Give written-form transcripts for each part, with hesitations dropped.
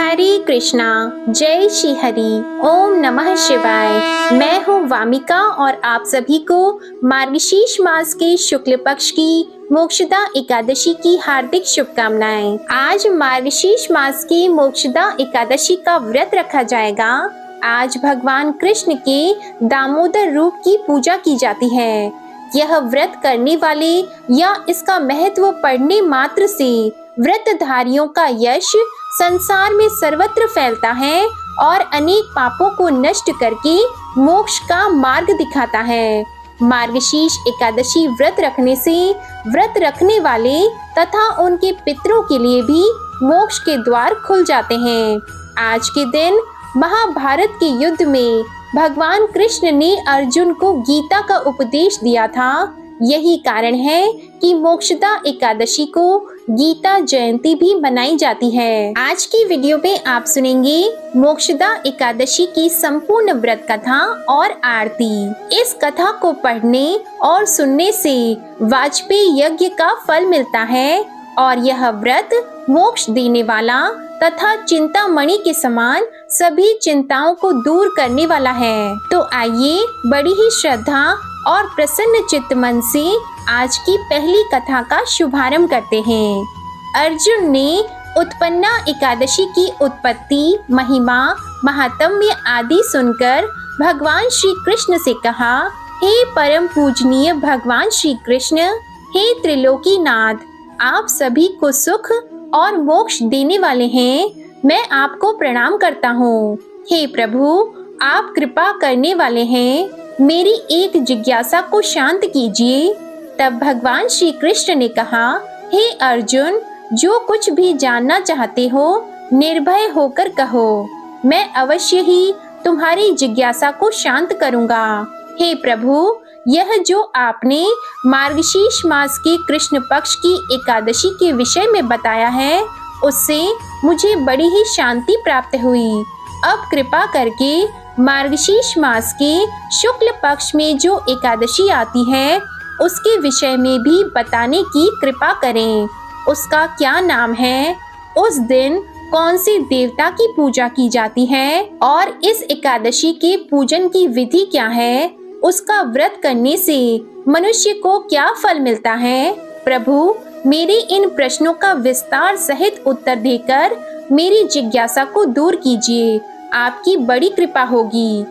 हरे कृष्णा, जय श्री हरि, ओम नमः शिवाय। मैं हूँ वामिका और आप सभी को मार्गशीर्ष मास के शुक्ल पक्ष की मोक्षदा एकादशी की हार्दिक शुभकामनाएं। आज मार्गशीर्ष मास की मोक्षदा एकादशी का व्रत रखा जाएगा। आज भगवान कृष्ण के दामोदर रूप की पूजा की जाती है। यह व्रत करने वाले या इसका महत्व पढ़ने मात्र से व्रतधारियों का यश संसार में सर्वत्र फैलता है और अनेक पापों को नष्ट करके मोक्ष का मार्ग दिखाता है। मार्गशीर्ष एकादशी व्रत रखने से व्रत रखने वाले तथा उनके पितरों के लिए भी मोक्ष के द्वार खुल जाते हैं। आज के दिन महाभारत के युद्ध में भगवान कृष्ण ने अर्जुन को गीता का उपदेश दिया था। यही कारण है कि मोक्षदा एकादशी को गीता जयंती भी मनाई जाती है। आज की वीडियो में आप सुनेंगे मोक्षदा एकादशी की संपूर्ण व्रत कथा और आरती। इस कथा को पढ़ने और सुनने से वाजपेयी यज्ञ का फल मिलता है और यह व्रत मोक्ष देने वाला तथा चिंतामणि के समान सभी चिंताओं को दूर करने वाला है। तो आइए बड़ी ही श्रद्धा और प्रसन्न चित्त मन से आज की पहली कथा का शुभारंभ करते हैं। अर्जुन ने उत्पन्ना एकादशी की उत्पत्ति, महिमा, महात्म्य आदि सुनकर भगवान श्री कृष्ण से कहा, हे परम पूजनीय भगवान श्री कृष्ण, हे त्रिलोकीनाथ, आप सभी को सुख और मोक्ष देने वाले हैं। मैं आपको प्रणाम करता हूँ। हे प्रभु, आप कृपा करने वाले हैं। मेरी एक जिज्ञासा को शांत कीजिए। तब भगवान श्री कृष्ण ने कहा, हे अर्जुन, जो कुछ भी जानना चाहते हो निर्भय होकर कहो, मैं अवश्य ही तुम्हारी जिज्ञासा को शांत करूंगा। हे प्रभु, यह जो आपने मार्गशीर्ष मास के कृष्ण पक्ष की एकादशी के विषय में बताया है, उससे मुझे बड़ी ही शांति प्राप्त हुई। अब कृपा करके मार्गशीर्ष मास के शुक्ल पक्ष में जो एकादशी आती है उसके विषय में भी बताने की कृपा करें। उसका क्या नाम है, उस दिन कौन से देवता की पूजा की जाती है और इस एकादशी के पूजन की विधि क्या है, उसका व्रत करने से मनुष्य को क्या फल मिलता है। प्रभु, मेरे इन प्रश्नों का विस्तार सहित उत्तर देकर मेरी जिज्ञासा को दूर कीजिए, आपकी बड़ी कृपा होगी।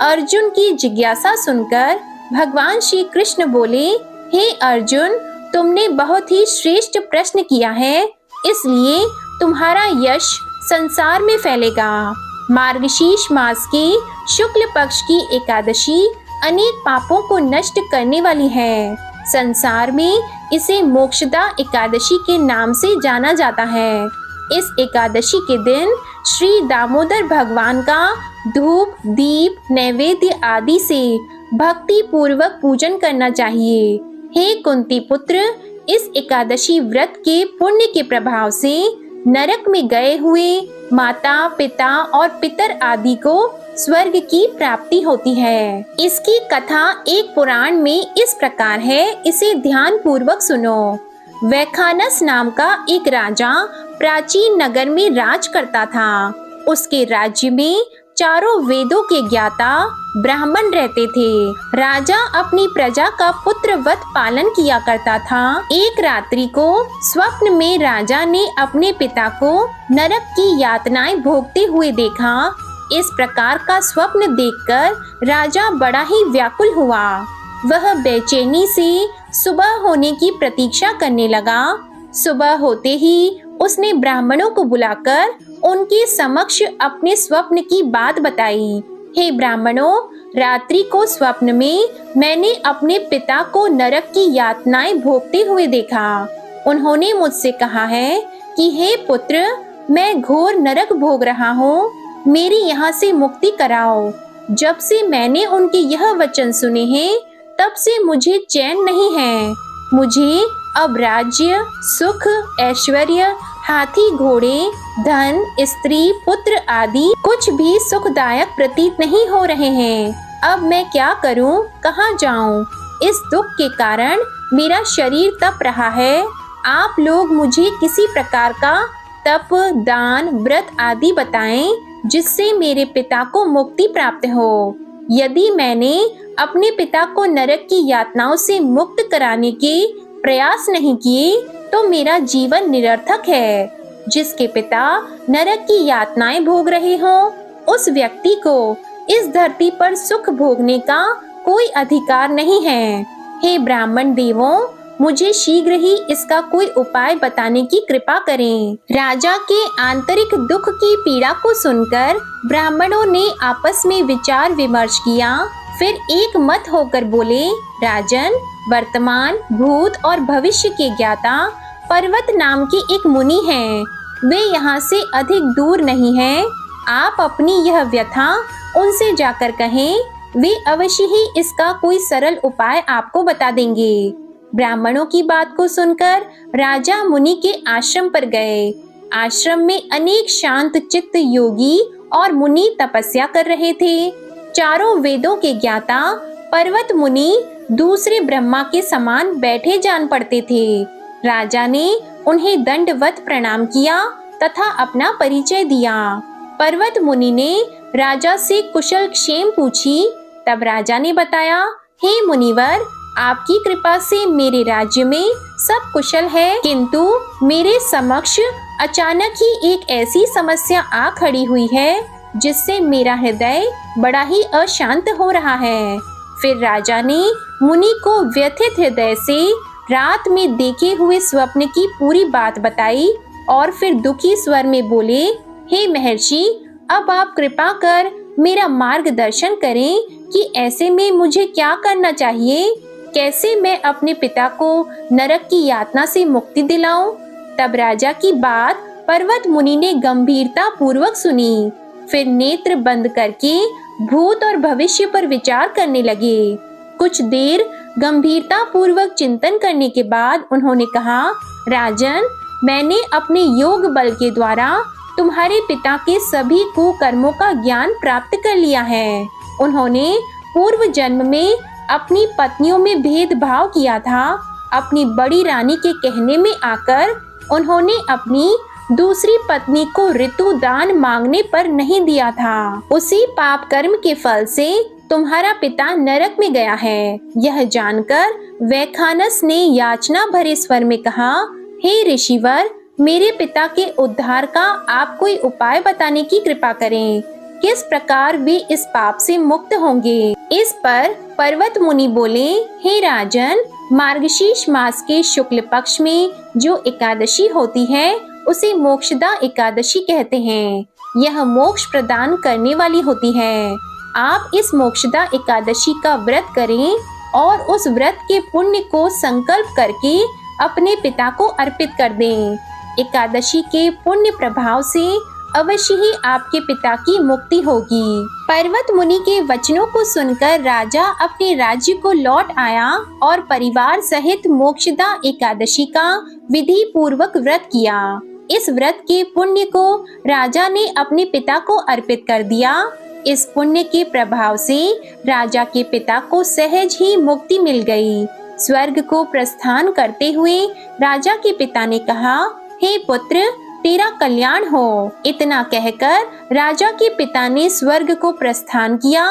अर्जुन की जिज्ञासा सुनकर भगवान श्री कृष्ण बोले, हे अर्जुन, तुमने बहुत ही श्रेष्ठ प्रश्न किया है, इसलिए तुम्हारा यश संसार में फैलेगा। मार्गशीर्ष मास के शुक्ल पक्ष की एकादशी अनेक पापों को नष्ट करने वाली है। संसार में इसे मोक्षदा एकादशी के नाम से जाना जाता है। इस एकादशी के दिन श्री दामोदर भगवान का धूप, दीप, नैवेद्य आदि से भक्ति पूर्वक पूजन करना चाहिए। हे कुंती पुत्र, इस एकादशी व्रत के पुण्य के प्रभाव से नरक में गए हुए माता, पिता और पितर आदि को स्वर्ग की प्राप्ति होती है। इसकी कथा एक पुराण में इस प्रकार है, इसे ध्यान पूर्वक सुनो। वैखानस नाम का एक राजा प्राचीन नगर में राज करता था। उसके राज्य में चारों वेदों के ज्ञाता ब्राह्मण रहते थे। राजा अपनी प्रजा का पुत्रवत पालन किया करता था। एक रात्रि को स्वप्न में राजा ने अपने पिता को नरक की यातनाएं भोगते हुए देखा। इस प्रकार का स्वप्न देखकर राजा बड़ा ही व्याकुल हुआ। वह बेचैनी से सुबह होने की प्रतीक्षा करने लगा। सुबह होते ही उसने ब्राह्मणों को बुलाकर उनके समक्ष अपने स्वप्न की बात बताई। हे ब्राह्मणों, रात्रि को स्वप्न में मैंने अपने पिता को नरक की यातनाएं भोगते हुए देखा। उन्होंने मुझसे कहा है कि हे पुत्र, मैं घोर नरक भोग रहा हूँ, मेरी यहाँ से मुक्ति कराओ। जब से मैंने उनके यह वचन सुने हैं, तब से मुझे चैन नहीं है। मुझे अब राज्य, सुख, ऐश्वर्य, हाथी, घोड़े, धन, स्त्री, पुत्र आदि कुछ भी सुखदायक प्रतीत नहीं हो रहे हैं। अब मैं क्या करूं, कहां जाऊं? इस दुख के कारण मेरा शरीर तप रहा है। आप लोग मुझे किसी प्रकार का तप, दान, व्रत आदि बताएं जिससे मेरे पिता को मुक्ति प्राप्त हो। यदि मैंने अपने पिता को नरक की यातनाओं से मुक्त कराने के प्रयास नहीं किए तो मेरा जीवन निरर्थक है। जिसके पिता नरक की यातनाएं भोग रहे हों, उस व्यक्ति को इस धरती पर सुख भोगने का कोई अधिकार नहीं है। हे ब्राह्मण देवों, मुझे शीघ्र ही इसका कोई उपाय बताने की कृपा करें। राजा के आंतरिक दुख की पीड़ा को सुनकर ब्राह्मणों ने आपस में विचार विमर्श किया। फिर एक मत होकर बोले, राजन, वर्तमान, भूत और भविष्य के ज्ञाता पर्वत नाम के एक मुनि हैं। वे यहाँ से अधिक दूर नहीं हैं। आप अपनी यह व्यथा उनसे जाकर कहें, वे अवश्य ही इसका कोई सरल उपाय आपको बता देंगे। ब्राह्मणों की बात को सुनकर राजा मुनि के आश्रम पर गए। आश्रम में अनेक शांत चित्त योगी और मुनि तपस्या कर रहे थे। चारों वेदों के ज्ञाता पर्वत मुनि दूसरे ब्रह्मा के समान बैठे जान पड़ते थे। राजा ने उन्हें दंडवत प्रणाम किया तथा अपना परिचय दिया। पर्वत मुनि ने राजा से कुशल क्षेम पूछी। तब राजा ने बताया, हे मुनिवर, आपकी कृपा से मेरे राज्य में सब कुशल है, किंतु मेरे समक्ष अचानक ही एक ऐसी समस्या आ खड़ी हुई है जिससे मेरा हृदय बड़ा ही अशांत हो रहा है। फिर राजा ने मुनि को व्यथित हृदय से रात में देखे हुए स्वप्न की पूरी बात बताई और फिर दुखी स्वर में बोले, हे महर्षि, अब आप कृपा कर मेरा मार्गदर्शन करें कि ऐसे में मुझे क्या करना चाहिए। कैसे मैं अपने पिता को नरक की यातना से मुक्ति दिलाऊं? तब राजा की बात पर्वत मुनि ने गंभीरता पूर्वक सुनी। फिर नेत्र बंद करके भूत और भविष्य पर विचार करने लगे। कुछ देर गंभीरता पूर्वक चिंतन करने के बाद उन्होंने कहा, राजन, मैंने अपने योग बल के द्वारा तुम्हारे पिता के सभी कुकर्मों का ज्ञान प्राप्त कर लिया है। उन्होंने पूर्व जन्म में अपनी पत्नियों में भेदभाव किया था। अपनी बड़ी रानी के कहने में आकर उन्होंने अपनी दूसरी पत्नी को ऋतु दान मांगने पर नहीं दिया था। उसी पाप कर्म के फल से तुम्हारा पिता नरक में गया है। यह जानकर वैखानस ने याचना भरे स्वर में कहा, हे ऋषिवर, मेरे पिता के उद्धार का आप कोई उपाय बताने की कृपा करें। किस प्रकार वे इस पाप से मुक्त होंगे? इस पर पर्वत मुनि बोले, हे राजन, मार्गशीर्ष मास के शुक्ल पक्ष में जो एकादशी होती है उसे मोक्षदा एकादशी कहते हैं। यह मोक्ष प्रदान करने वाली होती है। आप इस मोक्षदा एकादशी का व्रत करें और उस व्रत के पुण्य को संकल्प करके अपने पिता को अर्पित कर दें। एकादशी के पुण्य प्रभाव से अवश्य ही आपके पिता की मुक्ति होगी। पर्वत मुनि के वचनों को सुनकर राजा अपने राज्य को लौट आया और परिवार सहित मोक्षदा एकादशी का विधि पूर्वक व्रत किया। इस व्रत के पुण्य को राजा ने अपने पिता को अर्पित कर दिया। इस पुण्य के प्रभाव से राजा के पिता को सहज ही मुक्ति मिल गई। स्वर्ग को प्रस्थान करते हुए राजा के पिता ने कहा, हे पुत्र, तेरा कल्याण हो। इतना कहकर राजा के पिता ने स्वर्ग को प्रस्थान किया।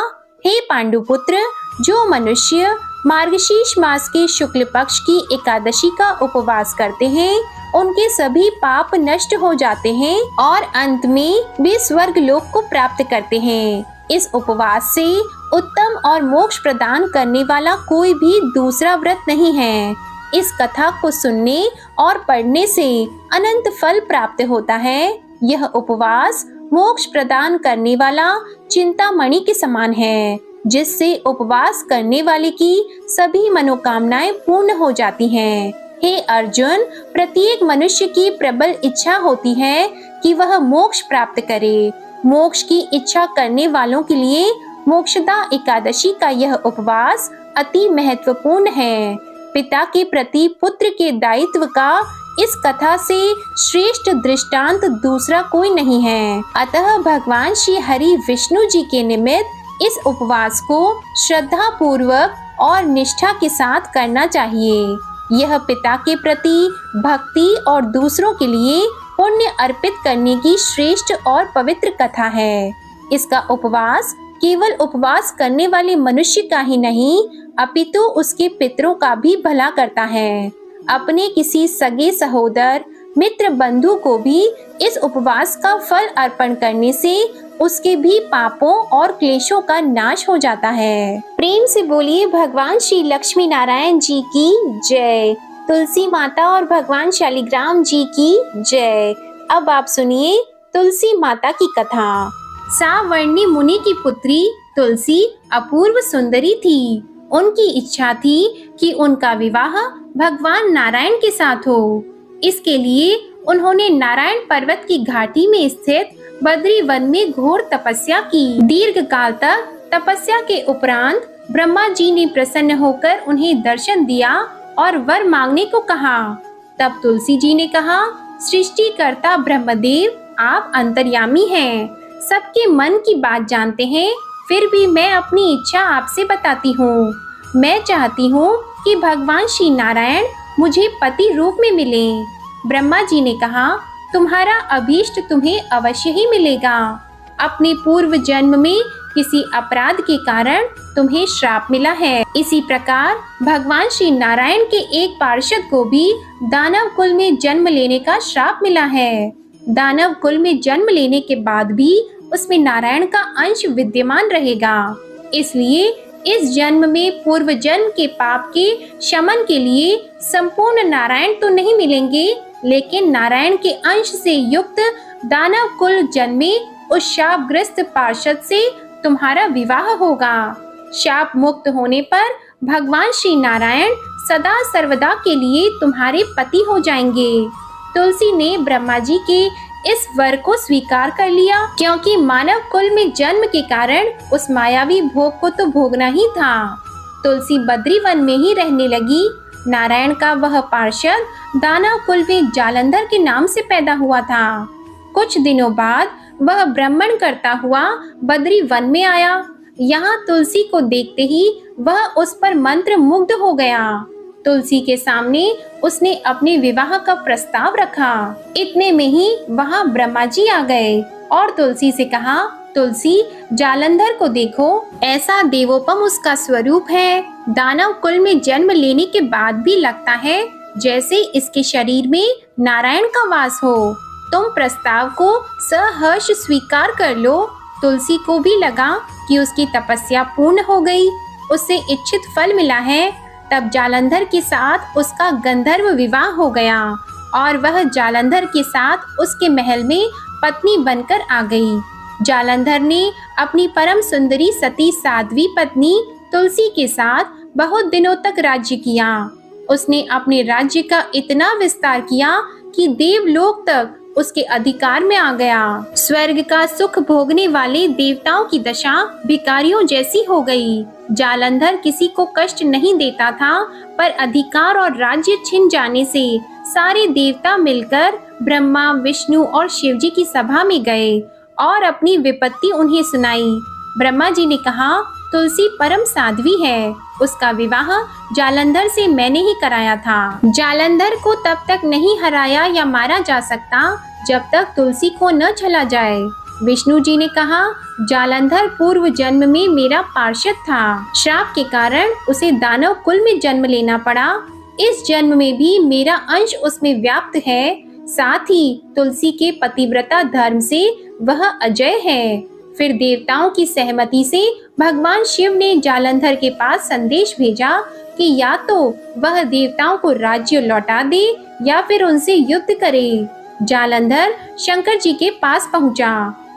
हे पांडुपुत्र, जो मनुष्य मार्गशीर्ष मास के शुक्ल पक्ष की एकादशी का उपवास करते हैं, उनके सभी पाप नष्ट हो जाते हैं और अंत में वे स्वर्ग लोक को प्राप्त करते हैं। इस उपवास से उत्तम और मोक्ष प्रदान करने वाला कोई भी दूसरा व्रत नहीं है। इस कथा को सुनने और पढ़ने से अनंत फल प्राप्त होता है। यह उपवास मोक्ष प्रदान करने वाला चिंतामणि के समान है, जिससे उपवास करने वाले की सभी मनोकामनाएं पूर्ण हो जाती हैं। हे अर्जुन, प्रत्येक मनुष्य की प्रबल इच्छा होती है कि वह मोक्ष प्राप्त करे। मोक्ष की इच्छा करने वालों के लिए मोक्षदा एकादशी का यह उपवास अति महत्वपूर्ण है। पिता के प्रति पुत्र के दायित्व का इस कथा से श्रेष्ठ दृष्टांत दूसरा कोई नहीं है। अतः भगवान श्री हरि विष्णु जी के निमित्त इस उपवास को श्रद्धा पूर्वक और निष्ठा के साथ करना चाहिए। यह पिता के प्रति भक्ति और दूसरों के लिए पुण्य अर्पित करने की श्रेष्ठ और पवित्र कथा है। इसका उपवास केवल उपवास करने वाले मनुष्य का ही नहीं, अपितु उसके पितरों का भी भला करता है। अपने किसी सगे सहोदर, मित्र, बंधु को भी इस उपवास का फल अर्पण करने से उसके भी पापों और क्लेशों का नाश हो जाता है। प्रेम से बोलिए भगवान श्री लक्ष्मी नारायण जी की जय। तुलसी माता और भगवान शालिग्राम जी की जय। अब आप सुनिए तुलसी माता की कथा। सावर्णी मुनि की पुत्री तुलसी अपूर्व सुंदरी थी। उनकी इच्छा थी कि उनका विवाह भगवान नारायण के साथ हो। इसके लिए उन्होंने नारायण पर्वत की घाटी में स्थित बद्री वन में घोर तपस्या की। दीर्घ काल तक तपस्या के उपरांत ब्रह्मा जी ने प्रसन्न होकर उन्हें दर्शन दिया और वर मांगने को कहा। तब तुलसी जी ने कहा, सृष्टिकर्ता ब्रह्मदेव, आप अंतर्यामी हैं, सबके मन की बात जानते हैं, फिर भी मैं अपनी इच्छा आपसे बताती हूँ। मैं चाहती हूँ कि भगवान श्री नारायण मुझे पति रूप में मिले। ब्रह्मा जी ने कहा, तुम्हारा अभीष्ट तुम्हें अवश्य ही मिलेगा। अपने पूर्व जन्म में किसी अपराध के कारण तुम्हें श्राप मिला है। इसी प्रकार भगवान श्री नारायण के एक पार्षद को भी दानव कुल में जन्म लेने का श्राप मिला है। दानव कुल में जन्म लेने के बाद भी उसमें नारायण का अंश विद्यमान रहेगा। इसलिए इस जन्म में पूर्व जन्म के पाप के शमन के लिए संपूर्ण नारायण तो नहीं मिलेंगे, लेकिन नारायण के अंश से युक्त दानव कुल जन्मे उस शापग्रस्त पार्षद से तुम्हारा विवाह होगा। शाप मुक्त होने पर भगवान श्री नारायण सदा सर्वदा के लिए तुम्हारे पति हो जाएंगे। तुलसी ने ब्रह्मा जी के इस वर को स्वीकार कर लिया, क्योंकि मानव कुल में जन्म के कारण उस मायावी भोग को तो भोगना ही था। तुलसी बद्री वन में ही रहने लगी। नारायण का वह पार्षद दानव कुल में जालंधर के नाम से पैदा हुआ था। कुछ दिनों बाद वह ब्राह्मण करता हुआ बद्री वन में आया। यहाँ तुलसी को देखते ही वह उस पर मंत्र मुग्ध हो गया। तुलसी के सामने उसने अपने विवाह का प्रस्ताव रखा। इतने में ही वहाँ ब्रह्मा जी आ गए और तुलसी से कहा, तुलसी, जालंधर को देखो, ऐसा देवोपम उसका स्वरूप है। दानव कुल में जन्म लेने के बाद भी लगता है जैसे इसके शरीर में नारायण का वास हो। तुम प्रस्ताव को सहर्ष स्वीकार कर लो। तुलसी को भी लगा कि उसकी तपस्या पूर्ण हो गई, उससे इच्छित फल मिला है। तब जालंधर के साथ उसका गंधर्व विवाह हो गया और वह जालंधर के साथ उसके महल में पत्नी बनकर आ गई। जालंधर ने अपनी परम सुंदरी सती साध्वी पत्नी तुलसी के साथ बहुत दिनों तक राज्य किया। उसने अपने राज्य का इतना विस्तार किया कि देवलोक तक उसके अधिकार में आ गया। स्वर्ग का सुख भोगने वाले देवताओं की दशा भिखारियों जैसी हो गई। जालंधर किसी को कष्ट नहीं देता था, पर अधिकार और राज्य छिन जाने से सारे देवता मिलकर ब्रह्मा, विष्णु और शिवजी की सभा में गए और अपनी विपत्ति उन्हें सुनाई। ब्रह्मा जी ने कहा, तुलसी परम साध्वी है, उसका विवाह जालंधर से मैंने ही कराया था। जालंधर को तब तक नहीं हराया या मारा जा सकता जब तक तुलसी को न चला जाए। विष्णु जी ने कहा, जालंधर पूर्व जन्म में मेरा पार्षद था। श्राप के कारण उसे दानव कुल में जन्म लेना पड़ा। इस जन्म में भी मेरा अंश उसमें व्याप्त है। साथ ही तुलसी के पतिव्रता धर्म से वह अजय है। फिर देवताओं की सहमति से भगवान शिव ने जालंधर के पास संदेश भेजा कि या तो वह देवताओं को राज्य लौटा दे या फिर उनसे युद्ध करे। जालंधर शंकर जी के पास पहुंचा।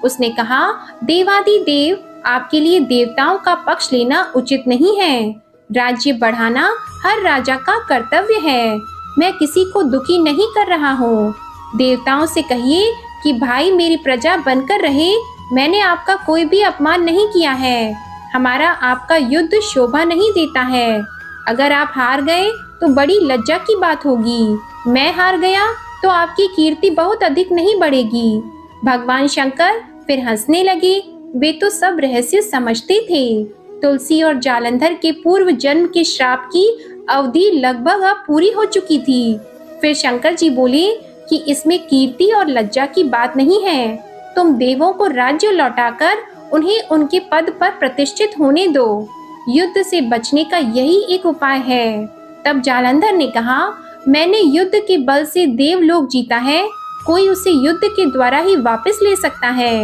उसने कहा, देवादिदेव, आपके लिए देवताओं का पक्ष लेना उचित नहीं है। राज्य बढ़ाना हर राजा का कर्तव्य है। मैं किसी को दुखी नहीं कर रहा हूँ। देवताओं से कहिए कि भाई मेरी प्रजा बनकर रहे। मैंने आपका कोई भी अपमान नहीं किया है। हमारा आपका युद्ध शोभा नहीं देता है। अगर आप हार गए तो बड़ी लज्जा की बात होगी। मैं हार गया तो आपकी कीर्ति बहुत अधिक नहीं बढ़ेगी। भगवान शंकर फिर हंसने लगे। वे तो सब रहस्य समझते थे। तुलसी और जालंधर के पूर्व जन्म के श्राप की अवधि लगभग अब पूरी हो चुकी थी। फिर शंकर जी बोले कि इसमें कीर्ति और लज्जा की बात नहीं है। तुम देवों को राज्य लौटाकर उन्हें उनके पद पर प्रतिष्ठित होने दो। युद्ध से बचने का यही एक उपाय है। तब जालंधर ने कहा, मैंने युद्ध के बल से देवलोक जीता है, कोई उसे युद्ध के द्वारा ही वापस ले सकता है।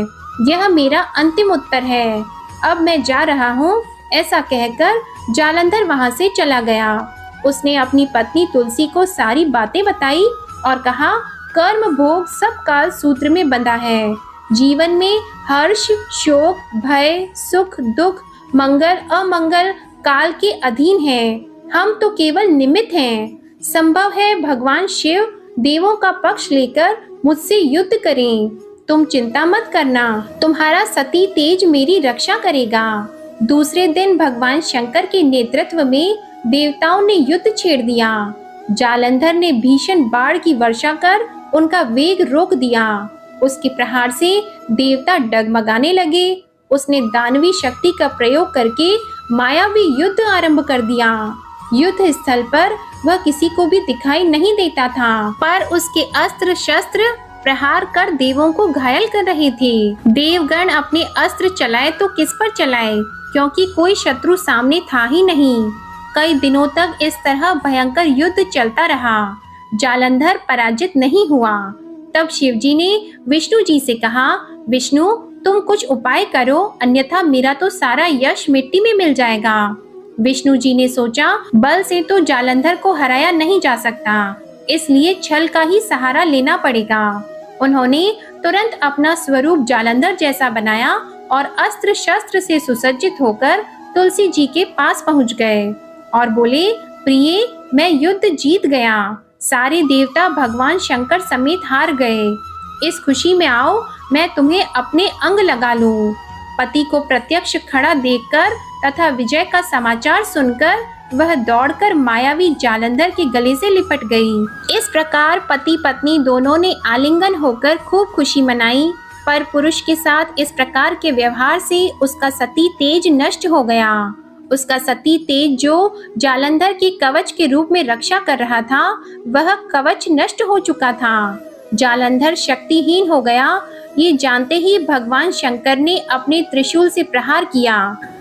यह मेरा अंतिम उत्तर है। अब मैं जा रहा हूँ। ऐसा कहकर जालंधर वहां से चला गया। उसने अपनी पत्नी तुलसी को सारी बातें बताई और कहा, कर्म भोग सब काल सूत्र में बंधा है। जीवन में हर्ष, शोक, भय, सुख, दुख, मंगल, अमंगल काल के अधीन है। हम तो केवल निमित्त हैं। संभव है भगवान शिव देवों का पक्ष लेकर मुझसे युद्ध करें। तुम चिंता मत करना, तुम्हारा सती तेज मेरी रक्षा करेगा। दूसरे दिन भगवान शंकर के नेतृत्व में देवताओं ने युद्ध छेड़ दिया। जालंधर ने भीषण बाढ़ की वर्षा कर उनका वेग रोक दिया। उसके प्रहार से देवता डगमगाने लगे। उसने दानवी शक्ति का प्रयोग करके मायावी युद्ध आरंभ कर दिया। युद्ध स्थल पर वह किसी को भी दिखाई नहीं देता था, पर उसके अस्त्र शस्त्र प्रहार कर देवों को घायल कर रहे थे। देवगण अपने अस्त्र चलाए तो किस पर चलाए, क्योंकि कोई शत्रु सामने था ही नहीं। कई दिनों तक इस तरह भयंकर युद्ध चलता रहा। जालंधर पराजित नहीं हुआ। तब शिवजी ने विष्णु जी से कहा, विष्णु तुम कुछ उपाय करो, अन्यथा मेरा तो सारा यश मिट्टी में मिल जाएगा। विष्णु जी ने सोचा, बल से तो जालंधर को हराया नहीं जा सकता, इसलिए छल का ही सहारा लेना पड़ेगा। उन्होंने तुरंत अपना स्वरूप जालंधर जैसा बनाया और अस्त्र शस्त्र से सुसज्जित होकर तुलसी जी के पास पहुंच गए और बोले, प्रिय मैं युद्ध जीत गया। सारे देवता भगवान शंकर समेत हार गए। इस खुशी में आओ, मैं तुम्हें अपने अंग लगा लूं। पति को प्रत्यक्ष खड़ा देखकर तथा विजय का समाचार सुनकर वह दौड़कर मायावी जालंधर के गले से लिपट गई। इस प्रकार पति पत्नी दोनों ने आलिंगन होकर खूब खुशी मनाई। पर पुरुष के साथ इस प्रकार के व्यवहार से उसका सती तेज नष्ट हो गया। उसका सती तेज जो जालंधर के कवच के रूप में रक्षा कर रहा था, वह कवच नष्ट हो चुका था। जालंधर शक्तिहीन हो गया। ये जानते ही भगवान शंकर ने अपने त्रिशूल से प्रहार किया।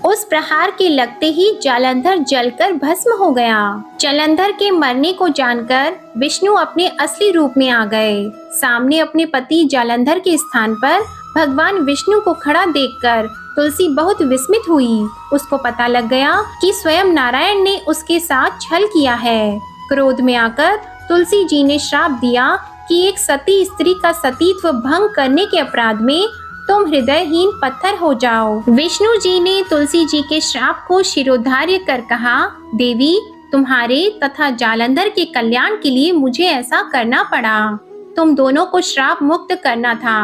उस प्रहार के लगते ही जालंधर जलकर भस्म हो गया। जालंधर के मरने को जानकर विष्णु अपने असली रूप में आ गए। सामने अपने पति जालंधर के स्थान पर भगवान विष्णु को खड़ा देखकर तुलसी बहुत विस्मित हुई। उसको पता लग गया कि स्वयं नारायण ने उसके साथ छल किया है। क्रोध में आकर तुलसी जी ने श्राप दिया कि एक सती स्त्री का सतीत्व भंग करने के अपराध में तुम हृदयहीन पत्थर हो जाओ। विष्णु जी ने तुलसी जी के श्राप को शिरोधार्य कर कहा, देवी तुम्हारे तथा जालंधर के कल्याण के लिए मुझे ऐसा करना पड़ा। तुम दोनों को श्राप मुक्त करना था।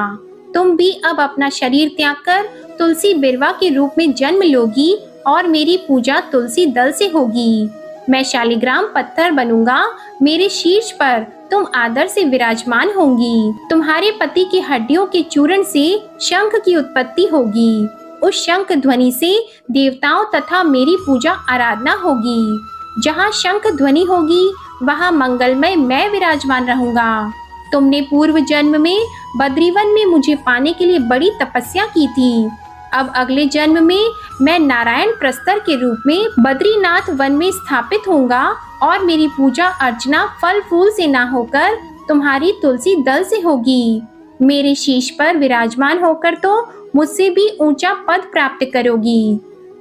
तुम भी अब अपना शरीर त्याग कर तुलसी बिरवा के रूप में जन्म लोगी और मेरी पूजा तुलसी दल से होगी। मैं शालिग्राम पत्थर बनूंगा। मेरे शीर्ष पर तुम आदर से विराजमान होंगी। तुम्हारे पति की हड्डियों के चूर्ण से शंख की उत्पत्ति होगी। उस शंख ध्वनि से देवताओं तथा मेरी पूजा आराधना होगी। जहाँ शंख ध्वनि होगी वहाँ मंगलमय मैं विराजमान रहूंगा। तुमने पूर्व जन्म में बद्रीवन में मुझे पाने के लिए बड़ी तपस्या की थी। अब अगले जन्म में मैं नारायण प्रस्तर के रूप में बद्रीनाथ वन में स्थापित होऊंगा और मेरी पूजा अर्चना फल फूल से ना होकर तुम्हारी तुलसी दल से होगी। मेरे शीश पर विराजमान होकर तो मुझसे भी ऊंचा पद प्राप्त करोगी।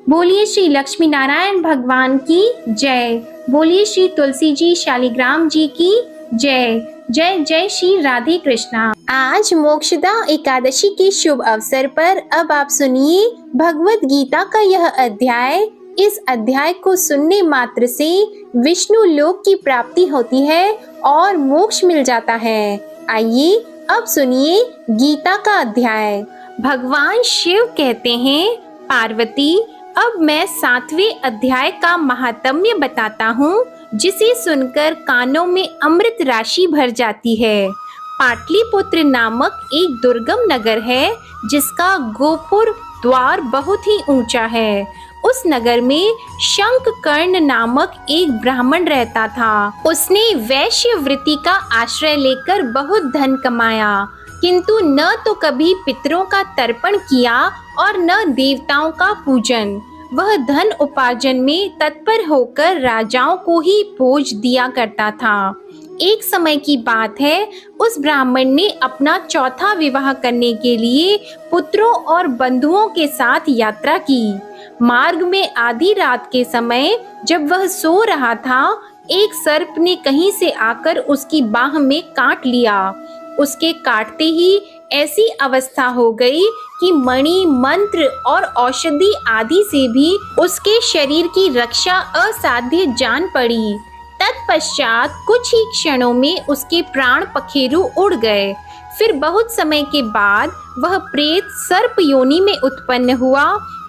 बोलिए श्री लक्ष्मी नारायण भगवान की जय। बोलिए श्री तुलसी जी शालिग्राम जी की जय। जय जय श्री राधे कृष्णा। आज मोक्षदा एकादशी के शुभ अवसर पर अब आप सुनिए भगवत गीता का यह अध्याय। इस अध्याय को सुनने मात्र से विष्णु लोक की प्राप्ति होती है और मोक्ष मिल जाता है। आइए अब सुनिए गीता का अध्याय। भगवान शिव कहते हैं, पार्वती अब मैं 7वें अध्याय का महात्म्य बताता हूँ, जिसे सुनकर कानों में अमृत राशि भर जाती है। पाटलिपुत्र नामक एक दुर्गम नगर है, जिसका गोपुर द्वार बहुत ही ऊंचा है। उस नगर में शंखकर्ण नामक एक ब्राह्मण रहता था। उसने वैश्य वृत्ति का आश्रय लेकर बहुत धन कमाया, किंतु न तो कभी पितरों का तर्पण किया और न देवताओं का पूजन। वह धन उपार्जन में तत्पर होकर राजाओं को ही भोज दिया करता था। एक समय की बात है, उस ब्राह्मण ने अपना चौथा विवाह करने के लिए पुत्रों और बंधुओं के साथ यात्रा की। मार्ग में आधी रात के समय जब वह सो रहा था, एक सर्प ने कहीं से आकर उसकी बाह में काट लिया। उसके काटते ही ऐसी अवस्था हो गई कि मणि, मंत्र और औषधि आदि से भी उसके शरीर की रक्षा असाध्य जान पड़ी। तत्पश्चात कुछ ही क्षणों में उसके प्राण पखेरु उड़ गए। फिर बहुत समय के बाद वह प्रेत सर्प योनि में उत्पन्न हुआ।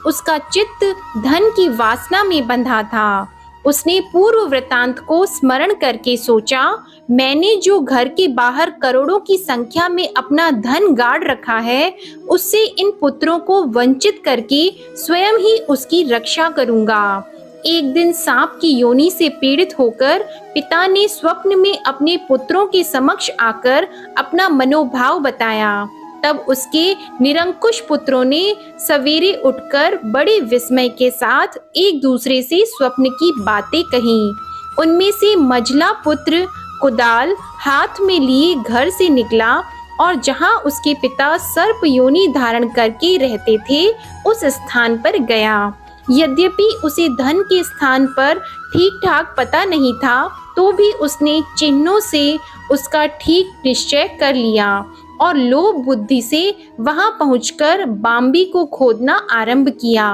उसका चित्त धन की वासना में बंधा था। उसने पूर्व वृतांत को स्मरण करके सोचा, मैंने जो घर के बाहर करोड़ों की संख्या में अपना धन गाड़ रखा है, उससे इन पुत्रों को वंचित करके स्वयं ही उसकी रक्षा करूंगा। एक दिन सांप की योनि से पीड़ित होकर पिता ने स्वप्न में अपने पुत्रों के समक्ष आकर अपना मनोभाव बताया। तब उसके निरंकुश पुत्रों ने सवेरे उठकर बड़े विस्मय के साथ एक दूसरे से स्वप्न की बातें कहीं। उनमें से मझला पुत्र कुदाल हाथ में लिए घर से निकला और जहां उसके पिता सर्प योनि धारण करके रहते थे, उस स्थान पर गया। यद्यपि उसे धन के स्थान पर ठीक ठाक पता नहीं था, तो भी उसने चिन्हों से उसका ठीक निश्चय कर लिया और लोभ बुद्धि से वहां पहुंचकर बाम्बी को खोदना आरंभ किया।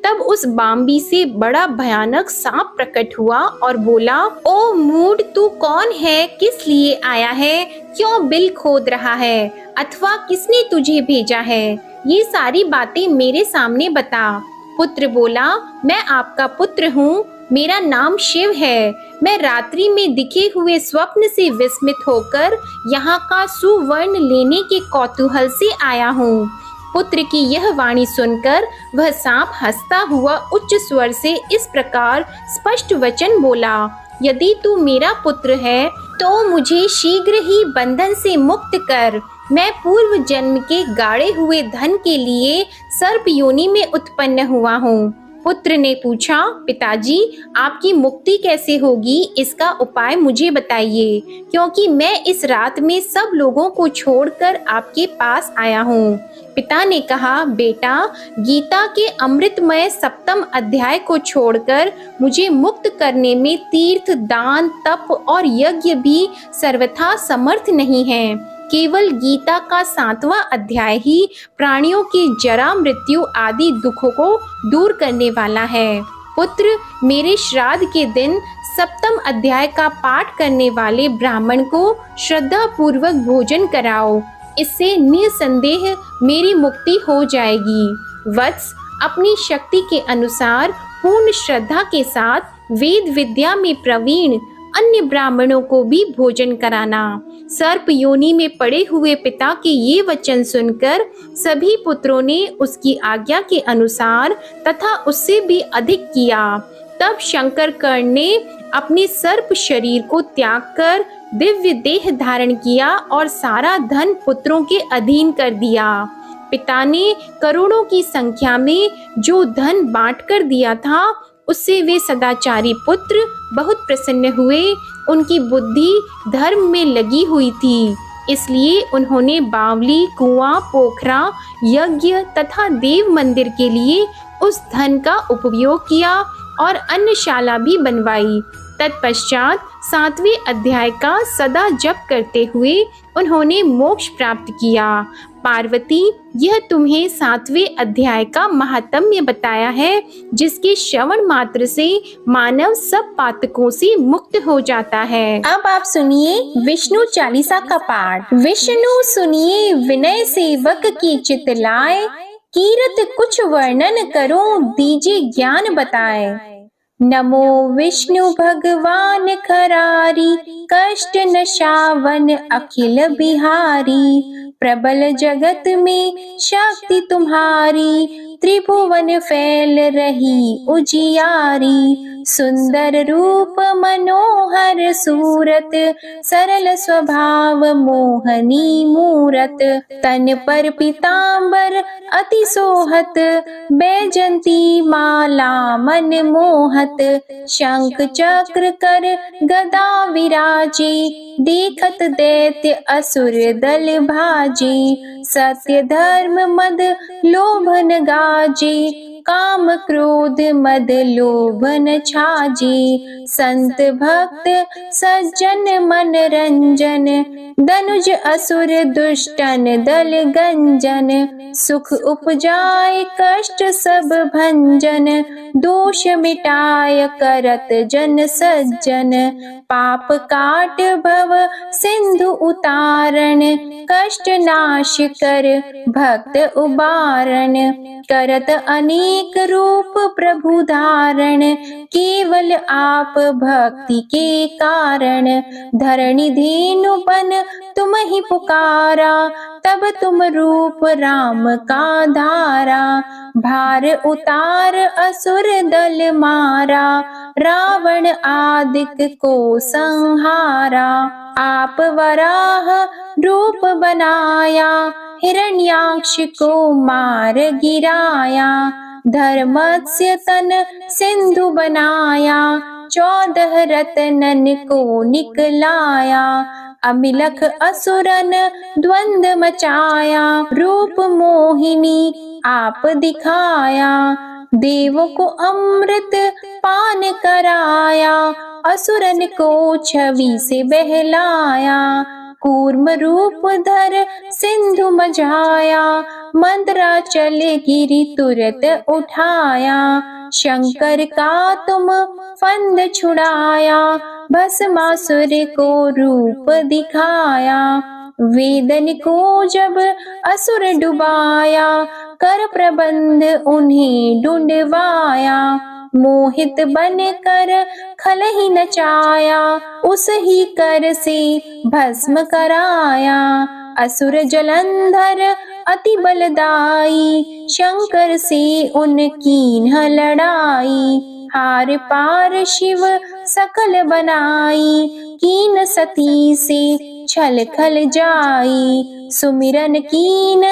तब उस बाम्बी से बड़ा भयानक सांप प्रकट हुआ और बोला, ओ मूढ़, तू कौन है? किस लिए आया है? क्यों बिल खोद रहा है? अथवा किसने तुझे भेजा है? ये सारी बातें मेरे सामने बता। पुत्र बोला, मैं आपका पुत्र हूँ, मेरा नाम शिव है। मैं रात्रि में दिखे हुए स्वप्न से विस्मित होकर यहाँ का सुवर्ण लेने के कौतूहल से आया हूँ। पुत्र की यह वाणी सुनकर वह सांप हंसता हुआ उच्च स्वर से इस प्रकार स्पष्ट वचन बोला, यदि तू मेरा पुत्र है तो मुझे शीघ्र ही बंधन से मुक्त कर। मैं पूर्व जन्म के गाड़े हुए धन के लिए सर्प योनि में उत्पन्न हुआ हूँ। पुत्र ने पूछा, पिताजी, आपकी मुक्ति कैसे होगी? इसका उपाय मुझे बताइए, क्योंकि मैं इस रात में सब लोगों को छोड़कर आपके पास आया हूँ। पिता ने कहा, बेटा, गीता के अमृतमय सप्तम अध्याय को छोड़कर मुझे मुक्त करने में तीर्थ, दान, तप और यज्ञ भी सर्वथा समर्थ नहीं है। केवल गीता का 7वां अध्याय ही प्राणियों की जरा, मृत्यु आदि दुखों को दूर करने वाला है। पुत्र, मेरे श्राद्ध के दिन सप्तम अध्याय का पाठ करने वाले ब्राह्मण को श्रद्धा पूर्वक भोजन कराओ। इससे निसंदेह मेरी मुक्ति हो जाएगी। वत्स, अपनी शक्ति के अनुसार पूर्ण श्रद्धा के साथ वेद विद्या में प्रवीण अन्य ब्राह्मणों को भी भोजन कराना। सर्प योनि में पड़े हुए पिता के ये वचन सुनकर सभी पुत्रों ने उसकी आज्ञा के अनुसार तथा उससे भी अधिक किया। तब शंकर कर्ण ने अपने सर्प शरीर को त्याग कर दिव्य देह धारण किया और सारा धन पुत्रों के अधीन कर दिया। पिता ने करोड़ों की संख्या में जो धन बांट कर दिया था, उससे वे सदाचारी पुत्र बहुत प्रसन्न हुए। उनकी बुद्धि धर्म में लगी हुई थी, इसलिए उन्होंने बावली, कुआं, पोखरा, यज्ञ तथा देव मंदिर के लिए उस धन का उपयोग किया और अन्नशाला भी बनवाई। तत्पश्चात 7वें अध्याय का सदा जप करते हुए उन्होंने मोक्ष प्राप्त किया। पार्वती, यह तुम्हें 7वें अध्याय का महात्म्य बताया है, जिसके श्रवण मात्र से मानव सब पातकों से मुक्त हो जाता है। अब आप सुनिए विष्णु चालीसा का पाठ। विष्णु सुनिए विनय सेवक की चित लाए, कीरत कुछ वर्णन करो दीजिए ज्ञान बताए। नमो विष्णु भगवान खरारी, कष्ट नशावन अखिल बिहारी। प्रबल जगत में शक्ति तुम्हारी, त्रिभुवन फैल रही उजियारी। सुंदर रूप मनोहर सूरत, सरल स्वभाव मोहनी मूरत। तन पर पीतांबर अति सोहत, बैजंती माला मन मोहत। शंख चक्र कर गदा विराजे, देखत दैत्य असुर दल भाजे। सत्य धर्म मद लोभन गाजे, काम क्रोध मद लोभन छाजे। संत भक्त सज्जन मन रंजन, दनुज असुर दुष्टन दल गंजन। सुख उपजाए कष्ट सब भंजन, दोष मिटाय करत जन सज्जन। पाप काट भव सिंधु उतारण, कष्ट नाश कर भक्त उबारण। करत अनेक रूप प्रभु धारण, केवल आप भक्ति के कारण। धरणी धेनु बन तुम ही पुकारा, तब तुम रूप राम का धारा। भार उतार असुर दल मारा, रावण आदिक को संहारा। आप वराह रूप बनाया, हिरण्याक्ष को मार गिराया। धर्मस्य तन सिंधु बनाया, 14 रत्नन को निकलाया। अमिलख असुरन द्वंद मचाया, रूप मोहिनी आप दिखाया। देवों को अमृत पान कराया, असुरन को छवि से बहलाया। कूर्म रूप धर सिंधु मझाया, मंदराचल गिरि तुरत उठाया। शंकर का तुम फंद छुड़ाया, भस्मासुर को रूप दिखाया। वेदन को जब असुर डुबाया, कर प्रबंध उन्हें ढूंढवाया। मोहित बन कर खल ही नचाया, उस ही कर से भस्म कराया। असुर जलंधर अति बलदाई, शंकर से उनकी न लड़ाई। हार पार शिव सकल बनाई, कीन सती से छल खल जाई। सुमिरन कीन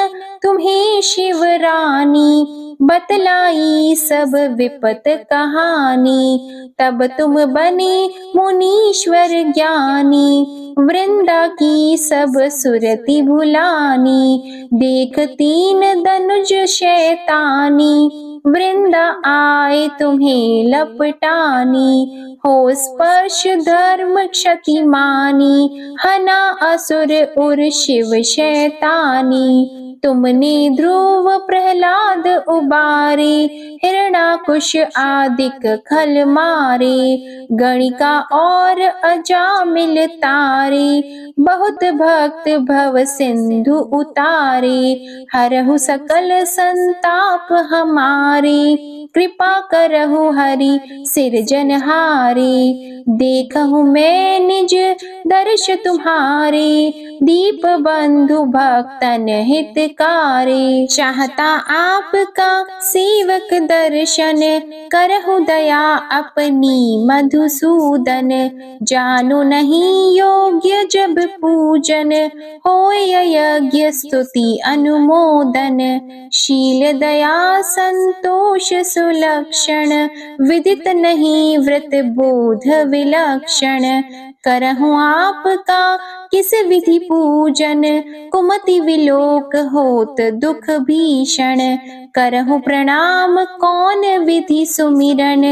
तुम्हें शिव रानी, बतलाई सब विपत कहानी। तब तुम बने मुनीश्वर ज्ञानी, वृंदा की सब सुरति भुलानी। देख 3 धनुज शैतानी, वृंदा आए तुम्हें लपटानी। हो स्पर्श धर्म क्षति मानी, हना असुर उर शिव शैतानी। तुमने ध्रुव प्रहलाद उबारे, हिरणाकुश आदिक खल मारे। गणिका और अजामिल तारे, बहुत भक्त भव सिंधु उतारे। हरहु सकल संताप हमारे, कृपा करहु हरि सिरजनहारे। देखहु मैं निज दर्श तुम्हारे, दीप बंधु भक्तन हितकारे। चाहता आपका सेवक दर्शन, करहु दया अपनी मधुसूदन। जानो नहीं योग्य जब पूजन, होय यज्ञ स्तुति अनुमोदन। शील दया संतोष सुलक्षण, विदित नहीं व्रत बोध विलक्षण। करहु आपका किस विधि पूजन, कुमति विलोक होत दुख भीषण। करहु प्रणाम कौन विधि सुमिरन,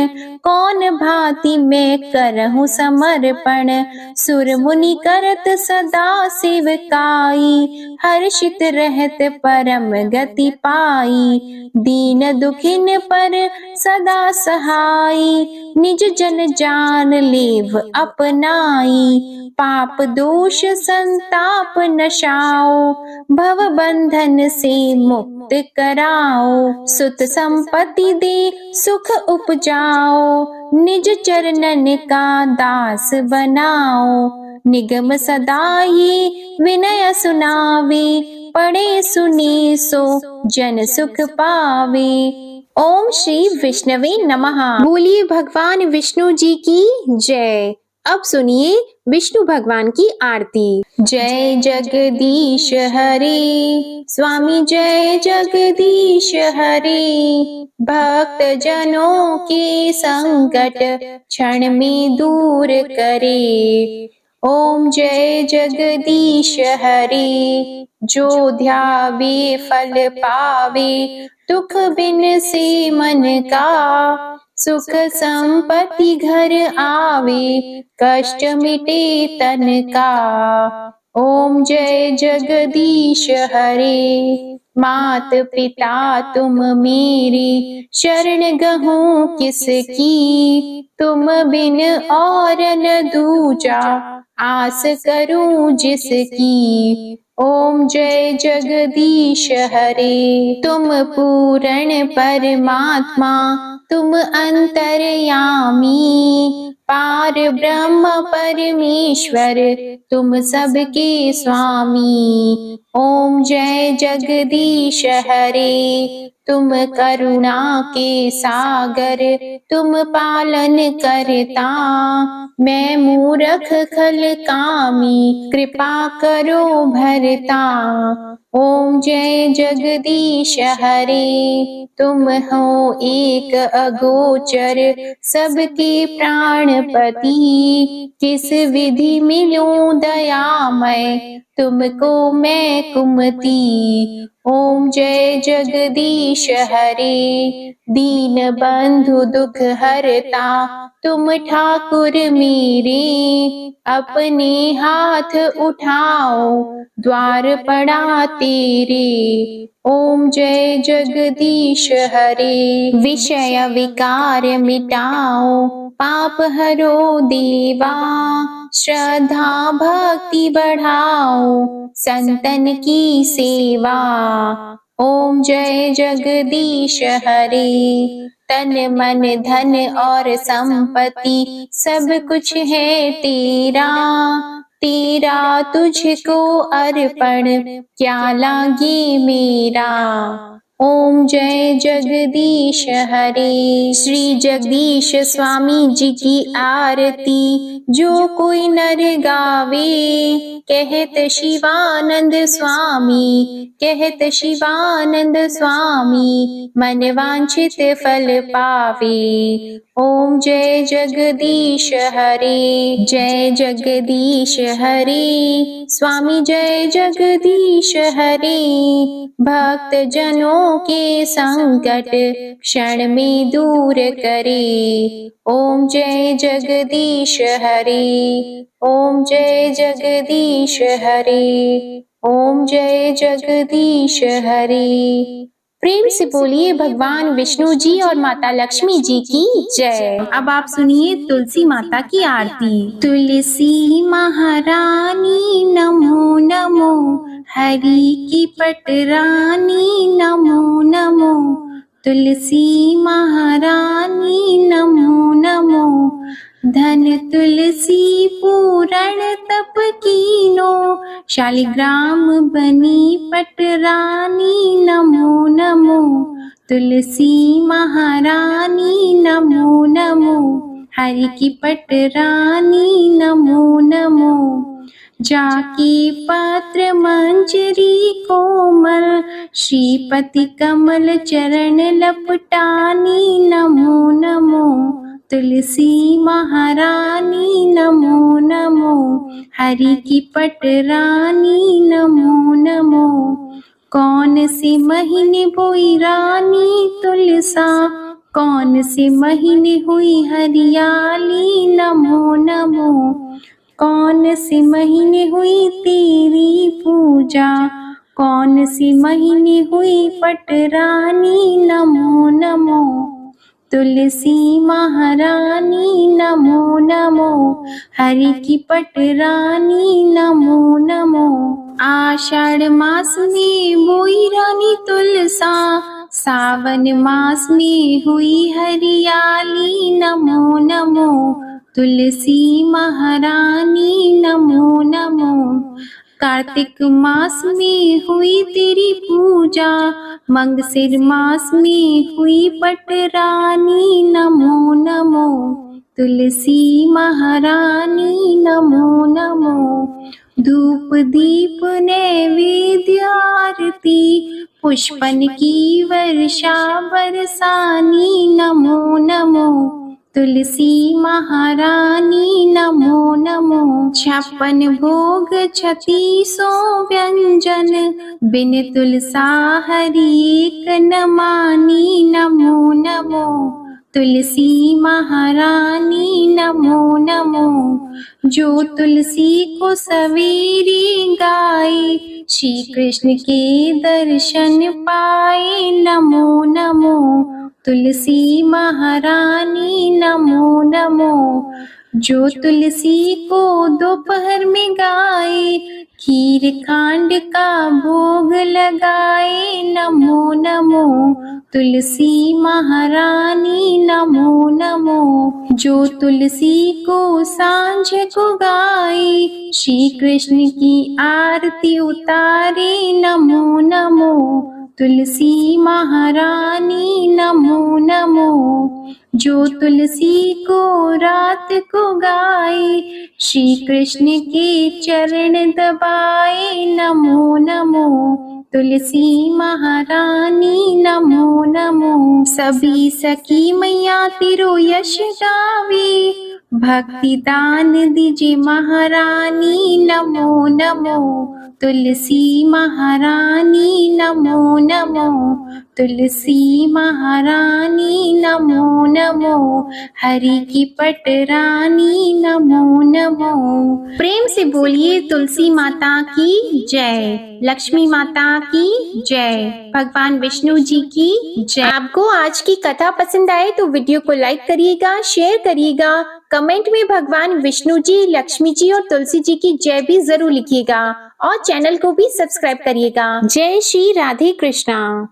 कौन भांति मैं करहु समर्पण। सुर मुनि करत सदा सेवकाई, हर्षित रहत परम गति पाई। दीन दुखिन पर सदा सहाई, निज जन जान लेव अपनाई। पाप दोष संताप नशाओ, भव बंधन से मुक्त कराओ। सुत संपत्ति दे सुख उपजाओ, निज चरणन का दास बनाओ। निगम सदा ये विनय सुनावे, पढ़े सुने सो जन सुख पावे। ओम श्री विष्णवे नमः। बोलिए भगवान विष्णु जी की जय। अब सुनिए विष्णु भगवान की आरती। जय जगदीश हरे स्वामी, जय जगदीश हरे। भक्त जनों के संकट क्षण में दूर करे। ओम जय जगदीश हरे। जो ध्यावे फल पावे, दुख बिन से मन का। सुख संपत्ति घर आवे, कष्ट मिटे तन का। ओम जय जगदीश हरे। मात पिता तुम मेरी, शरण गहूँ किसकी। तुम बिन और न दूजा, आस करूं जिसकी। ओम जय जगदीश हरे। तुम पूर्ण परमात्मा, तुम अंतर्यामी। पार ब्रह्म परमेश्वर, तुम सबके स्वामी। ओम जय जगदीश हरे। तुम करुणा के सागर, तुम पालन करता। मैं मूरख खल कामी, कृपा करो भरता। ओम जय जगदीश हरे। तुम हो एक अगोचर, सबके प्राणपति। किस विधि मिलूं दयामय, तुमको मैं कुमति। ओम जय जगदीश हरे। दीन बंधु दुख हरता, तुम ठाकुर मेरे। अपने हाथ उठाओ, द्वार पड़ा तेरे। ओम जय जगदीश हरे। विषय विकार मिटाओ, पाप हरो देवा। श्रद्धा भक्ति बढ़ाओ, संतन की सेवा। ओम जय जगदीश हरे। तन मन धन और संपत्ति, सब कुछ है तेरा। तेरा तुझको अर्पण, क्या लागे मेरा। ओम जय जगदीश हरे। श्री जगदीश स्वामी जी की आरती जो कोई नर गावे। कहत शिवानंद स्वामी, कहत शिवानंद स्वामी। मन वांछित फल पावे। ओम जय जगदीश हरे। जय जगदीश हरे स्वामी, जय जगदीश हरे। भक्त जनों के संकट क्षण में दूर करे। ओम जय जगदीश हरे। ओम जय जगदीश हरे। ओम जय जगदीश हरे। प्रेम से बोलिए भगवान विष्णु जी और माता लक्ष्मी जी की जय। अब आप सुनिए तुलसी माता की आरती। तुलसी महारानी नमो नमो, हरि की पटरानी नमो नमो। तुलसी महारानी नमो नमो। धन तुलसी पूरण तप कीनो, शालिग्राम बनी पटरानी नमो नमो। तुलसी महारानी नमो नमो, हरि की पटरानी नमो नमो। जाकी पत्र मंजरी कोमल, श्रीपति कमल चरण लपटानी नमो नमो। तुलसी महारानी नमो नमो, हरि की पटरानी नमो नमो। कौन से महीने बोई रानी तुलसा, कौन से महीने हुई हरियाली नमो नमो। कौन से महीने हुई तेरी पूजा, कौन से महीने हुई पटरानी नमो नमो। तुलसी महारानी नमो नमो, हरि की पटरानी नमो नमो। आषाढ़ मास में बोई रानी तुलसा, सावन मास में हुई हरियाली नमो नमो। तुलसी महारानी नमो नमो। कार्तिक मास में हुई तेरी पूजा, मंगसिर मास में हुई पटरानी। नमो नमो तुलसी महारानी, नमो नमो। धूप दीप नैवेद्य आरती, पुष्पन की वर्षा बरसानी। नमो नमो तुलसी महारानी, नमो नमो। 56 भोग 3600 व्यंजन, बिन तुलसा हरि एक न मानी। नमो नमो तुलसी महारानी, नमो नमो। जो तुलसी को सवेरे गाए, श्री कृष्ण के दर्शन पाए। नमो नमो तुलसी महारानी, नमो नमो। जो तुलसी को दोपहर में गाए, खीर खांड का भोग लगाए। नमो नमो तुलसी महारानी, नमो नमो। जो तुलसी को सांझ को गाए, श्री कृष्ण की आरती उतारे। नमो नमो तुलसी महारानी, नमो नमो। जो तुलसी को रात को गाए, श्री कृष्ण के चरण दबाए। नमो नमो तुलसी महारानी, नमो नमो। सभी सखी मैया तेरो यश गावे, भक्ति दान दीजिए महारानी। नमो नमो तुलसी महारानी, नमो नमो। तुलसी महारानी, नमो नमो। हरि की पटरानी, नमो नमो। प्रेम से बोलिए तुलसी माता की जय, लक्ष्मी माता की जय, भगवान विष्णु जी की जय। आपको आज की कथा पसंद आए तो वीडियो को लाइक करिएगा, शेयर करिएगा, कमेंट में भगवान विष्णु जी, लक्ष्मी जी और तुलसी जी की जय भी जरूर लिखिएगा और चैनल को भी सब्सक्राइब करिएगा। जय श्री राधे कृष्णा।